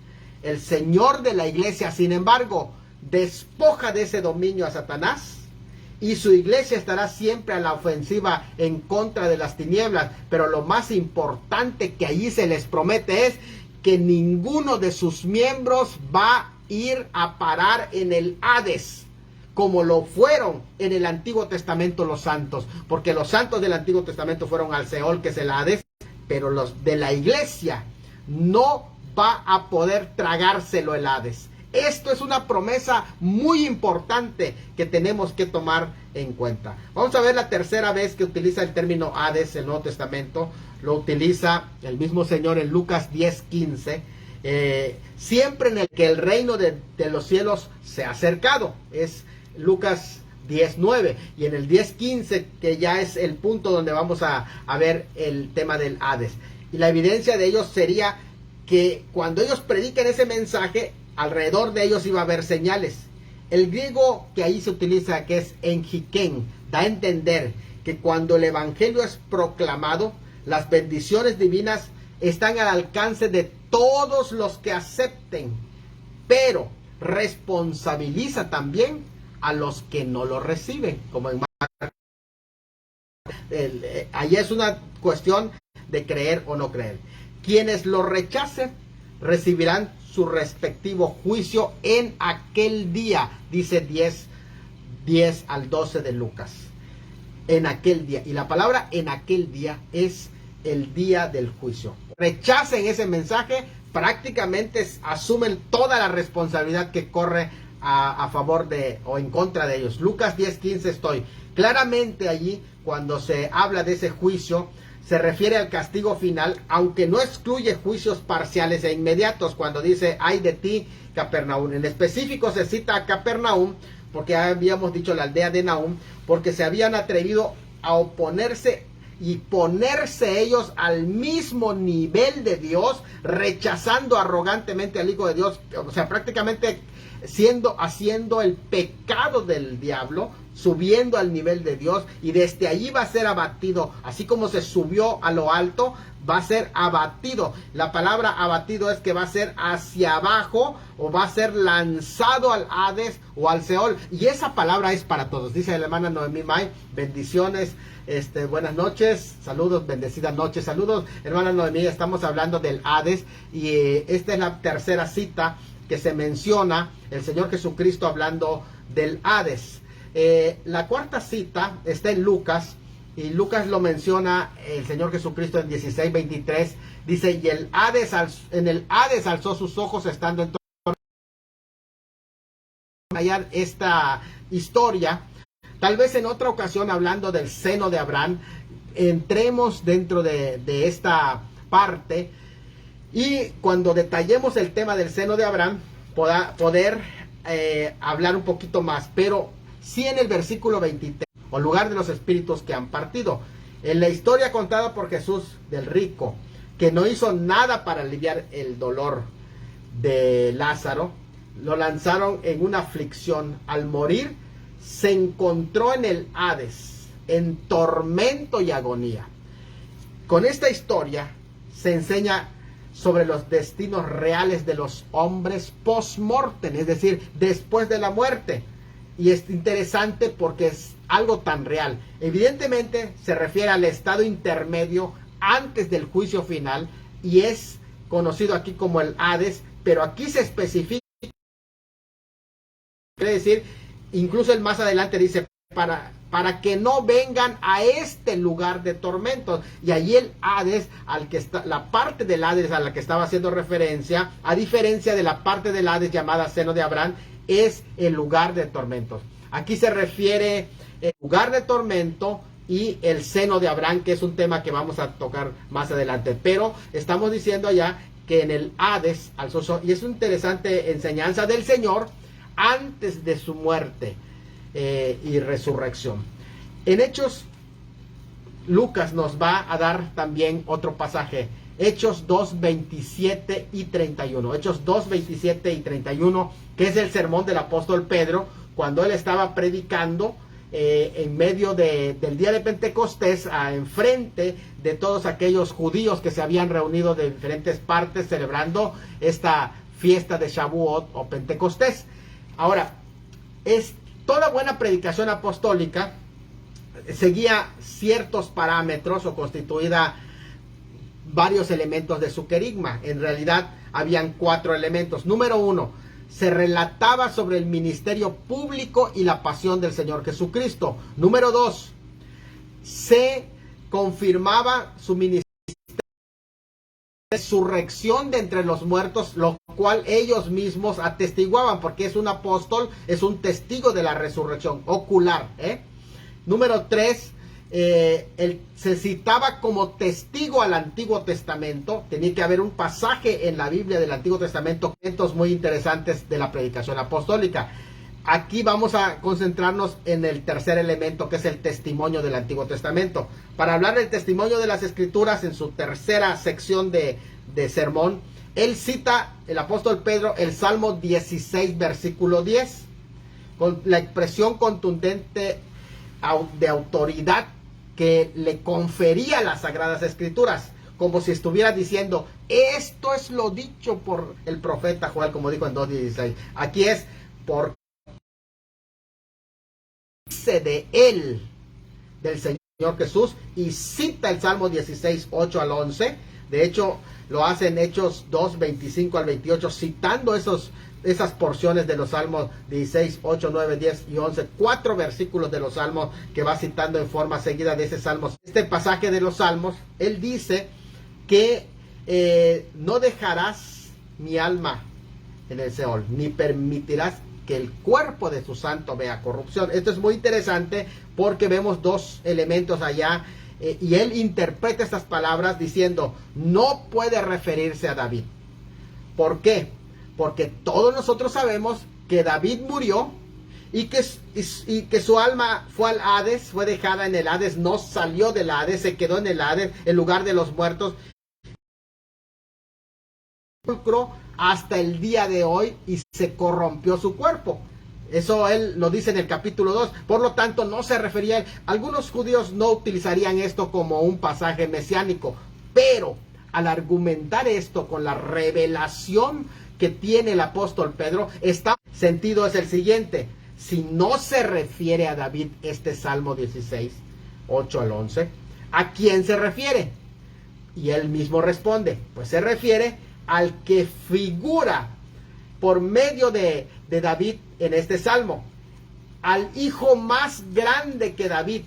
El Señor de la iglesia, sin embargo, despoja de ese dominio a Satanás, y su iglesia estará siempre a la ofensiva en contra de las tinieblas. Pero lo más importante que allí se les promete es que ninguno de sus miembros va a ir a parar en el Hades, como lo fueron en el Antiguo Testamento los santos, porque los santos del Antiguo Testamento fueron al Seol, que es el Hades, pero los de la iglesia no va a poder tragárselo el Hades. Esto es una promesa muy importante que tenemos que tomar en cuenta. Vamos a ver la tercera vez que utiliza el término Hades en el Nuevo Testamento. Lo utiliza el mismo Señor en Lucas 10:15. Siempre en el que el reino de los cielos se ha acercado. Es Lucas 10:9. Y en el 10:15, que ya es el punto donde vamos a ver el tema del Hades. Y la evidencia de ellos sería que cuando ellos predican ese mensaje, alrededor de ellos iba a haber señales. El griego que ahí se utiliza, que es enjiken, da a entender que cuando el evangelio es proclamado, las bendiciones divinas están al alcance de todos los que acepten, pero responsabiliza también a los que no lo reciben, como en allí es una cuestión de creer o no creer. Quienes lo rechacen recibirán su respectivo juicio en aquel día, dice 10 al 12 de Lucas. En aquel día, y la palabra en aquel día es el día del juicio. Rechacen ese mensaje, prácticamente asumen toda la responsabilidad que corre a favor de o en contra de ellos. Lucas 10:15 estoy. Claramente allí, cuando se habla de ese juicio, se refiere al castigo final, aunque no excluye juicios parciales e inmediatos, cuando dice: ay de ti, Capernaum. En específico se cita a Capernaum, porque habíamos dicho la aldea de Nahum, porque se habían atrevido a oponerse y ponerse ellos al mismo nivel de Dios, rechazando arrogantemente al Hijo de Dios, o sea, prácticamente haciendo el pecado del diablo, subiendo al nivel de Dios, y desde allí va a ser abatido, así como se subió a lo alto, va a ser abatido. La palabra abatido es que va a ser hacia abajo, o va a ser lanzado al Hades o al Seol, y esa palabra es para todos. Dice la hermana Noemí May, bendiciones, buenas noches, saludos, bendecidas noches, saludos hermana Noemí. Estamos hablando del Hades, y esta es la tercera cita que se menciona el Señor Jesucristo hablando del Hades. La cuarta cita está en Lucas, y Lucas lo menciona el Señor Jesucristo en 16:23. Dice: y en el Hades alzó sus ojos estando en hallar esta historia. Tal vez en otra ocasión, hablando del seno de Abraham, entremos dentro de esta parte, y cuando detallemos el tema del seno de Abraham, poder hablar un poquito más. Pero sí, en el versículo 23, o lugar de los espíritus que han partido, en la historia contada por Jesús del rico, que no hizo nada para aliviar el dolor de Lázaro, lo lanzaron en una aflicción. Al morir, se encontró en el Hades, en tormento y agonía. Con esta historia se enseña sobre los destinos reales de los hombres post-mortem, es decir, después de la muerte. Y es interesante porque es algo tan real. Evidentemente se refiere al estado intermedio antes del juicio final, y es conocido aquí como el Hades, pero aquí se especifica, quiere decir, incluso el más adelante dice, para que no vengan a este lugar de tormentos. Y allí el Hades, la parte del Hades a la que estaba haciendo referencia, a diferencia de la parte del Hades llamada seno de Abraham, es el lugar de tormentos. Aquí se refiere el lugar de tormento y el seno de Abraham, que es un tema que vamos a tocar más adelante. Pero estamos diciendo allá que en el Hades alzó, y es una interesante enseñanza del Señor antes de su muerte y resurrección. En Hechos, Lucas nos va a dar también otro pasaje, Hechos 2, 27 y 31. Hechos 2, 27 y 31, que es el sermón del apóstol Pedro, cuando él estaba predicando en medio del día de Pentecostés, enfrente de todos aquellos judíos que se habían reunido de diferentes partes celebrando esta fiesta de Shavuot o Pentecostés. Ahora, toda buena predicación apostólica seguía ciertos parámetros o constituía varios elementos de su querigma. En realidad habían 4 elementos. Número 1, se relataba sobre el ministerio público y la pasión del Señor Jesucristo. Número 2, se confirmaba su ministerio, resurrección de entre los muertos, lo cual ellos mismos atestiguaban, porque es un apóstol, es un testigo de la resurrección ocular. Número 3, se citaba como testigo al Antiguo Testamento. Tenía que haber un pasaje en la Biblia del Antiguo Testamento, momentos muy interesantes de la predicación apostólica. Aquí vamos a concentrarnos en el tercer elemento, que es el testimonio del Antiguo Testamento. Para hablar del testimonio de las Escrituras, en su tercera sección de sermón, él cita, el apóstol Pedro, el Salmo 16, versículo 10, con la expresión contundente de autoridad que le confería las Sagradas Escrituras, como si estuviera diciendo, esto es lo dicho por el profeta Joel, como dijo en 2:16. Aquí es por de él, del Señor Jesús, y cita el Salmo 16, 8 al 11. De hecho, lo hace en Hechos 2, 25 al 28, citando esas porciones de los Salmos 16, 8, 9, 10 y 11, 4 versículos de los Salmos que va citando en forma seguida de ese Salmo. Este pasaje de los Salmos, él dice que no dejarás mi alma en el Seol, ni permitirás que el cuerpo de su santo vea corrupción. Esto es muy interesante porque vemos 2 elementos allá, y él interpreta estas palabras diciendo, no puede referirse a David. ¿Por qué? Porque todos nosotros sabemos que David murió y que su alma fue al Hades, fue dejada en el Hades, no salió del Hades, se quedó en el Hades, el lugar de los muertos, hasta el día de hoy, y se corrompió su cuerpo. Eso él lo dice en el capítulo 2. Por lo tanto, no se refería a él. Algunos judíos no utilizarían esto como un pasaje mesiánico, pero al argumentar esto con la revelación que tiene el apóstol Pedro, está sentido es el siguiente. Si no se refiere a David este Salmo 16, 8 al 11, ¿a quién se refiere? Y él mismo responde, pues se refiere al que figura por medio de David en este salmo, al hijo más grande que David.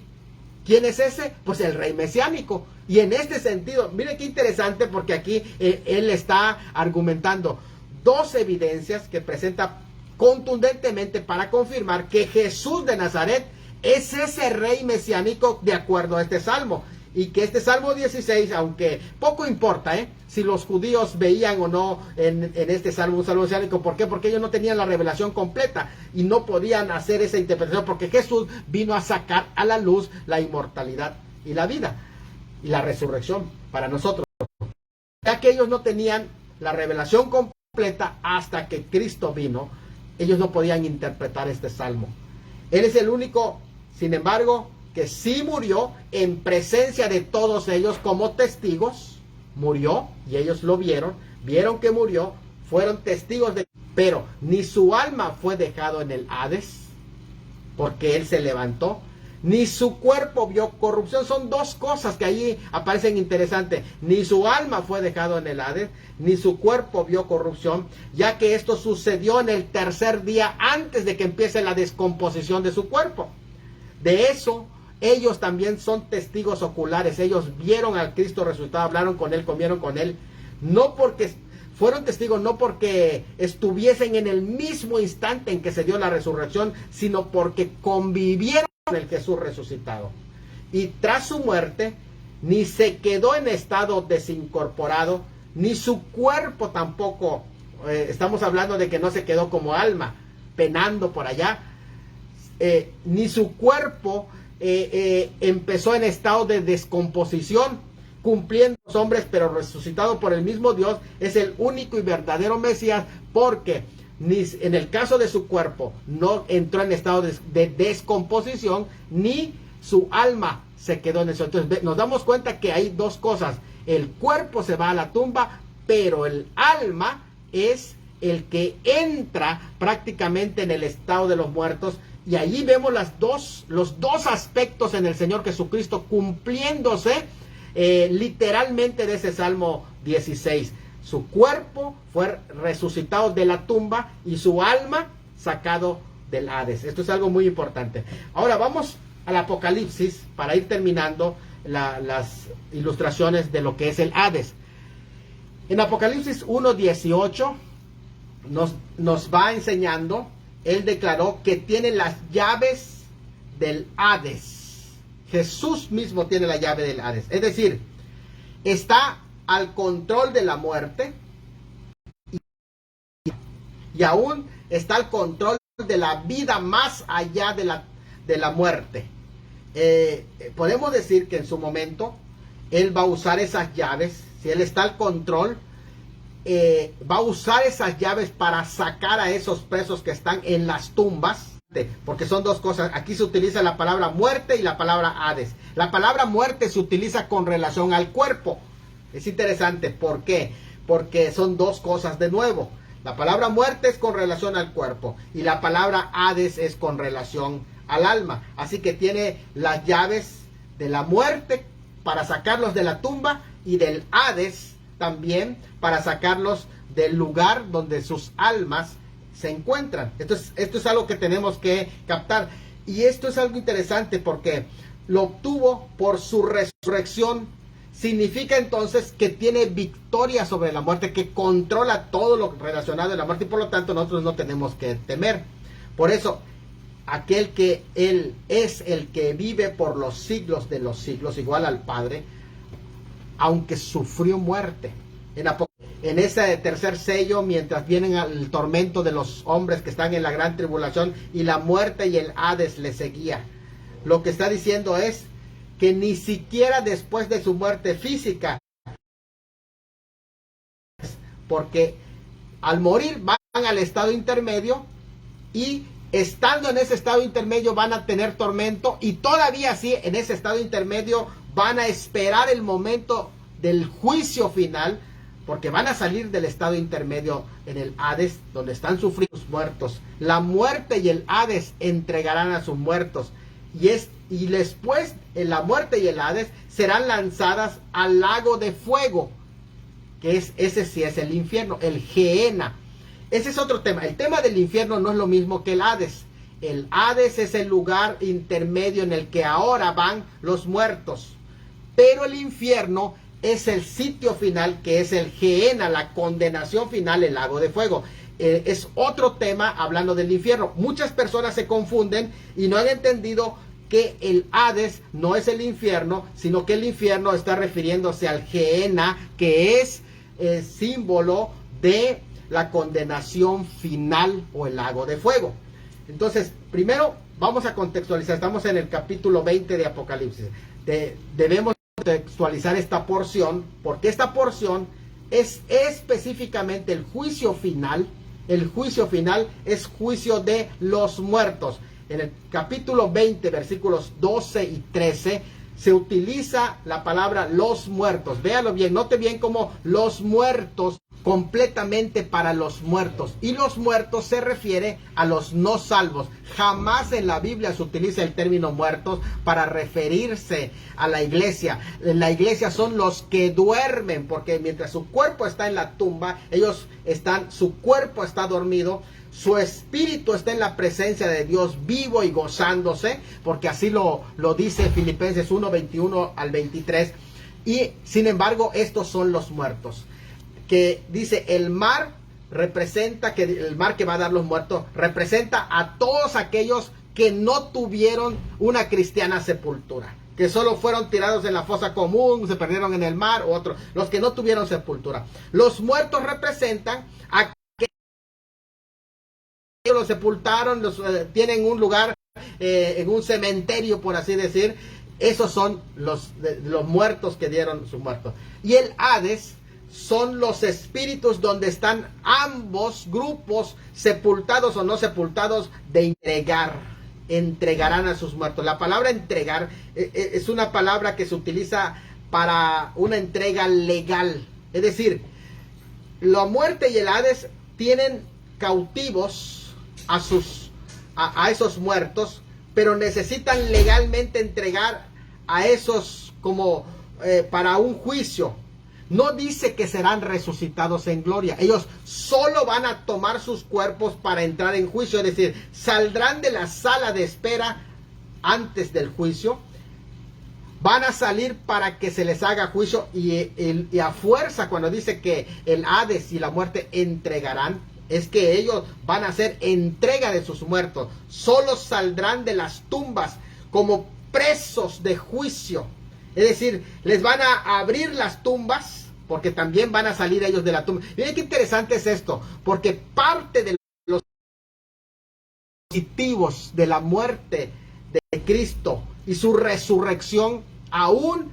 ¿Quién es ese? Pues el rey mesiánico. Y en este sentido, miren qué interesante, porque aquí él está argumentando dos evidencias que presenta contundentemente para confirmar que Jesús de Nazaret es ese rey mesiánico de acuerdo a este salmo. Y que este Salmo 16, aunque poco importa si los judíos veían o no en este salmo un salmo mesiánico. ¿Por qué? Porque ellos no tenían la revelación completa y no podían hacer esa interpretación, porque Jesús vino a sacar a la luz la inmortalidad y la vida y la resurrección para nosotros. Ya que ellos no tenían la revelación completa hasta que Cristo vino, ellos no podían interpretar este salmo. Él es el único, sin embargo, que sí murió en presencia de todos ellos como testigos. Murió y ellos lo vieron que murió, fueron testigos de, pero ni su alma fue dejado en el Hades, porque él se levantó, ni su cuerpo vio corrupción. Son dos cosas que allí aparecen interesantes. Ni su alma fue dejado en el Hades, ni su cuerpo vio corrupción, ya que esto sucedió en el tercer día antes de que empiece la descomposición de su cuerpo. De eso ellos también son testigos oculares. Ellos vieron al Cristo resucitado, hablaron con él, comieron con él. No porque fueron testigos, no porque estuviesen en el mismo instante en que se dio la resurrección, sino porque convivieron con el Jesús resucitado. Y tras su muerte, ni se quedó en estado desincorporado, ni su cuerpo tampoco. Estamos hablando de que no se quedó como alma, penando por allá. Ni su cuerpo empezó en estado de descomposición, cumpliendo los hombres, pero resucitado por el mismo Dios. Es el único y verdadero Mesías, porque ni en el caso de su cuerpo no entró en estado de descomposición, ni su alma se quedó en eso. Entonces nos damos cuenta que hay dos cosas: el cuerpo se va a la tumba, pero el alma es el que entra prácticamente en el estado de los muertos. Y allí vemos los dos aspectos en el Señor Jesucristo cumpliéndose literalmente de ese Salmo 16. Su cuerpo fue resucitado de la tumba y su alma sacado del Hades. Esto es algo muy importante. Ahora vamos al Apocalipsis para ir terminando las ilustraciones de lo que es el Hades. En Apocalipsis 1:18 nos va enseñando. Él declaró que tiene las llaves del Hades. Jesús mismo tiene la llave del Hades. Es decir, está al control de la muerte y aún está al control de la vida más allá de la muerte. Podemos decir que en su momento Él va a usar esas llaves. Si Él está al control, va a usar esas llaves para sacar a esos presos que están en las tumbas, porque son dos cosas. Aquí se utiliza la palabra muerte y la palabra Hades. La palabra muerte se utiliza con relación al cuerpo. Es interesante. ¿Por qué? Porque son dos cosas de nuevo. La palabra muerte es con relación al cuerpo y la palabra Hades es con relación al alma. Así que tiene las llaves de la muerte para sacarlos de la tumba y del Hades también para sacarlos del lugar donde sus almas se encuentran. Esto es algo que tenemos que captar. Y esto es algo interesante porque lo obtuvo por su resurrección. Significa entonces que tiene victoria sobre la muerte, que controla todo lo relacionado a la muerte, y por lo tanto nosotros no tenemos que temer. Por eso, aquel que Él es el que vive por los siglos de los siglos, igual al Padre, aunque sufrió muerte. En ese tercer sello, mientras vienen al tormento de los hombres que están en la gran tribulación, y la muerte y el Hades le seguía, lo que está diciendo es que ni siquiera después de su muerte física, porque al morir van al estado intermedio y estando en ese estado intermedio van a tener tormento, y todavía así en ese estado intermedio van a esperar el momento del juicio final, porque van a salir del estado intermedio en el Hades, donde están sufriendo sus muertos. La muerte y el Hades entregarán a sus muertos, y después la muerte y el Hades serán lanzadas al lago de fuego, que ese sí es el infierno, el Gehenna. Ese es otro tema. El tema del infierno no es lo mismo que el Hades. El Hades es el lugar intermedio en el que ahora van los muertos, pero el infierno es el sitio final, que es el Gehenna, la condenación final, el lago de fuego. Es otro tema hablando del infierno. Muchas personas se confunden y no han entendido que el Hades no es el infierno, sino que el infierno está refiriéndose al Gehenna, que es símbolo de la condenación final o el lago de fuego. Entonces, primero vamos a contextualizar. Estamos en el capítulo 20 de Apocalipsis. Debemos contextualizar esta porción, porque esta porción es específicamente el juicio final. El juicio final es juicio de los muertos. En el capítulo 20, versículos 12 y 13, se utiliza la palabra los muertos. Véalo bien, note bien cómo los muertos, completamente para los muertos. Y los muertos se refiere a los no salvos. Jamás en la Biblia se utiliza el término muertos para referirse a la iglesia. En la iglesia son los que duermen, porque mientras su cuerpo está en la tumba, su cuerpo está dormido, su espíritu está en la presencia de Dios vivo y gozándose, porque así lo dice Filipenses 1, 21 al 23. Y sin embargo, estos son los muertos. Que dice, el mar que va a dar los muertos, representa a todos aquellos que no tuvieron una cristiana sepultura, que solo fueron tirados en la fosa común, se perdieron en el mar, los que no tuvieron sepultura. Los muertos representan a que los sepultaron, tienen un lugar en un cementerio, por así decir. Esos son los muertos que dieron su muerto. Y el Hades son los espíritus donde están ambos grupos, sepultados o no sepultados, de entregarán a sus muertos. La palabra entregar es una palabra que se utiliza para una entrega legal. Es decir, la muerte y el Hades tienen cautivos a esos muertos, pero necesitan legalmente entregar a esos como para un juicio. No dice que serán resucitados en gloria. Ellos solo van a tomar sus cuerpos para entrar en juicio. Es decir, saldrán de la sala de espera antes del juicio. Van a salir para que se les haga juicio. Y a fuerza, cuando dice que el Hades y la muerte entregarán, es que ellos van a hacer entrega de sus muertos. Solo saldrán de las tumbas como presos de juicio. Es decir, les van a abrir las tumbas, porque también van a salir ellos de la tumba. Miren qué interesante es esto, porque parte de los positivos de la muerte de Cristo y su resurrección, aún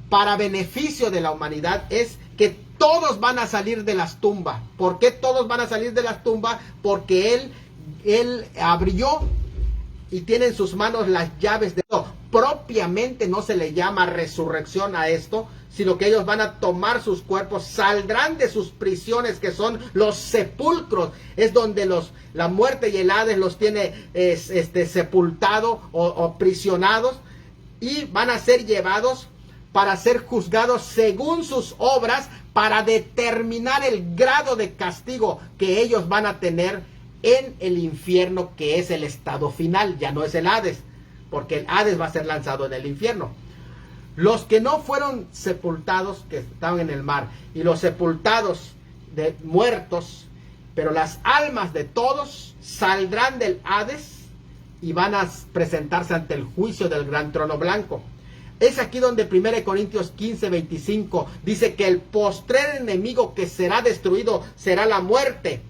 para beneficio de la humanidad, es que todos van a salir de las tumbas. ¿Por qué todos van a salir de las tumbas? Porque Él abrió y tiene en sus manos las llaves de todo. Propiamente no se le llama resurrección a esto, sino que ellos van a tomar sus cuerpos, saldrán de sus prisiones, que son los sepulcros. Es donde la muerte y el Hades los tiene sepultados o prisionados, y van a ser llevados para ser juzgados según sus obras, para determinar el grado de castigo que ellos van a tener en el infierno, que es el estado final. Ya no es el Hades, porque el Hades va a ser lanzado en el infierno. Los que no fueron sepultados, que estaban en el mar, y los sepultados de muertos, pero las almas de todos saldrán del Hades y van a presentarse ante el juicio del gran trono blanco. Es aquí donde 1 Corintios 15, 25 dice que el postrer enemigo que será destruido será la muerte.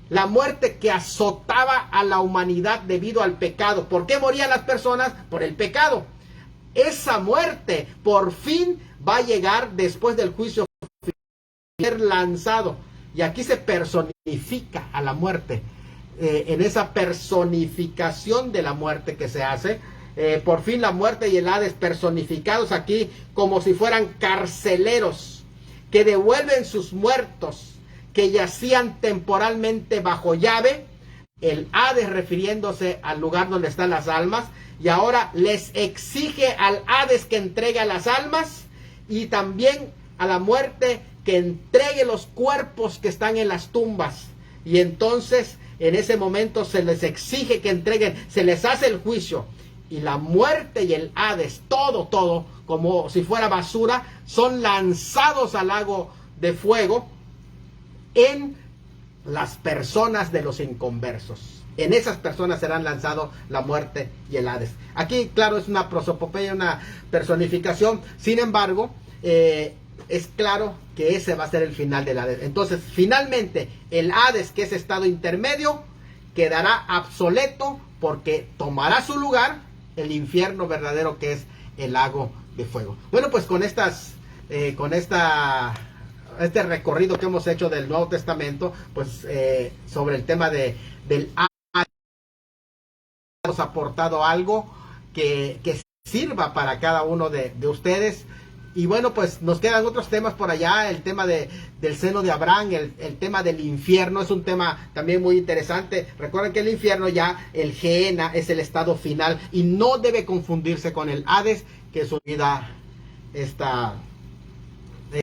La muerte que azotaba a la humanidad debido al pecado. ¿Por qué morían las personas? Por el pecado. Esa muerte por fin va a llegar después del juicio final, ser lanzado. Y aquí se personifica a la muerte. en esa personificación de la muerte que se hace. Por fin la muerte y el Hades personificados aquí como si fueran carceleros que devuelven sus muertos que yacían temporalmente bajo llave. El Hades refiriéndose al lugar donde están las almas, y ahora les exige al Hades que entregue las almas y también a la muerte que entregue los cuerpos que están en las tumbas. Y entonces en ese momento se les exige que entreguen, se les hace el juicio, y la muerte y el Hades, todo como si fuera basura, son lanzados al lago de fuego en las personas de los inconversos. En esas personas serán lanzados la muerte y el Hades. Aquí, claro, es una prosopopeya, una personificación. Sin embargo, es claro que ese va a ser el final del Hades. Entonces, finalmente, el Hades, que es estado intermedio, quedará obsoleto porque tomará su lugar el infierno verdadero, que es el lago de fuego. Bueno, pues con este recorrido que hemos hecho del Nuevo Testamento, pues sobre el tema del Hades, hemos aportado algo que sirva para cada uno de ustedes. Y bueno, pues nos quedan otros temas por allá, el tema del seno de Abraham, el tema del infierno, es un tema también muy interesante. Recuerden que el infierno ya, el Gehenna, es el estado final y no debe confundirse con el Hades, que es unida esta